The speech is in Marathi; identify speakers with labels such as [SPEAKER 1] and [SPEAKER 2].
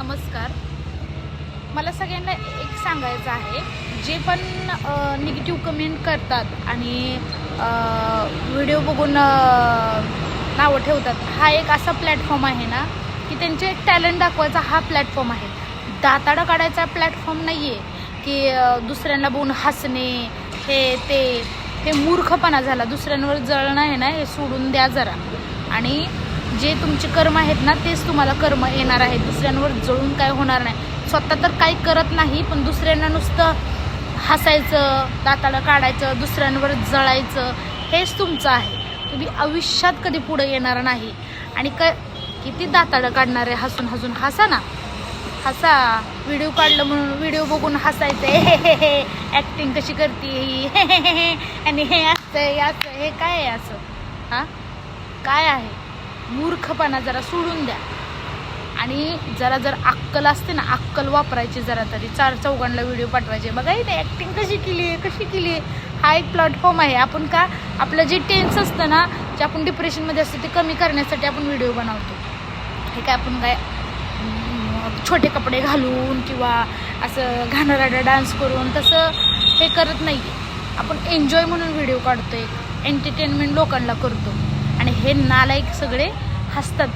[SPEAKER 1] नमस्कार. मला सगळ्यांना एक सांगायचं आहे, जे पण निगेटिव्ह कमेंट करतात आणि व्हिडिओ बघून नावं ठेवतात, हा एक असा प्लॅटफॉर्म आहे ना की त्यांचे टॅलेंट दाखवायचा हा प्लॅटफॉर्म आहे. दाताडा काढायचा प्लॅटफॉर्म नाही आहे की दुसऱ्यांना बघून हसणे, हे मूर्खपणा झाला. दुसऱ्यांवर जळणं आहे ना, हे सोडून द्या जरा. आणि जे तुमचे कर्म आहेत ना, तेच तुम्हाला कर्म येणार आहेत. दुसऱ्यांवर जळून काय होणार नाही. स्वतः तर काही करत नाही, पण दुसऱ्यांना नुसतं हसायचं, दाताला काढायचं, दुसऱ्यांवर जळायचं, हेच तुमचं आहे. तुम्ही आयुष्यात कधी पुढे येणार नाही. आणि किती दाताळं काढणार आहे हसून हसून? हसा ना, हसा. व्हिडिओ काढलं म्हणून व्हिडिओ बघून हसायचं, हे ॲक्टिंग कशी करते ही, आणि हे असं हे काय आहे असं? हां, काय आहे? मूर्खपणा जरा सोडून द्या. आणि जर अक्कल असते ना, अक्कल वापरायची जरा तरी. 4-4 व्हिडिओ पाठवायचे. बघा इथे ॲक्टिंग कशी केली. हा एक प्लॅटफॉर्म आहे. आपण का आपलं जे टेन्स असतं ना, जे आपण डिप्रेशनमध्ये असतं, ते कमी करण्यासाठी आपण व्हिडिओ बनवतो. हे काय आपण काय छोटे कपडे घालून किंवा असं घाणेरडा डान्स करून तसं हे करत नाही. आपण एन्जॉय म्हणून व्हिडिओ काढतो, एक एंटरटेनमेंट लोकांना करतो. आणि हे नालायक सगळे हसतात.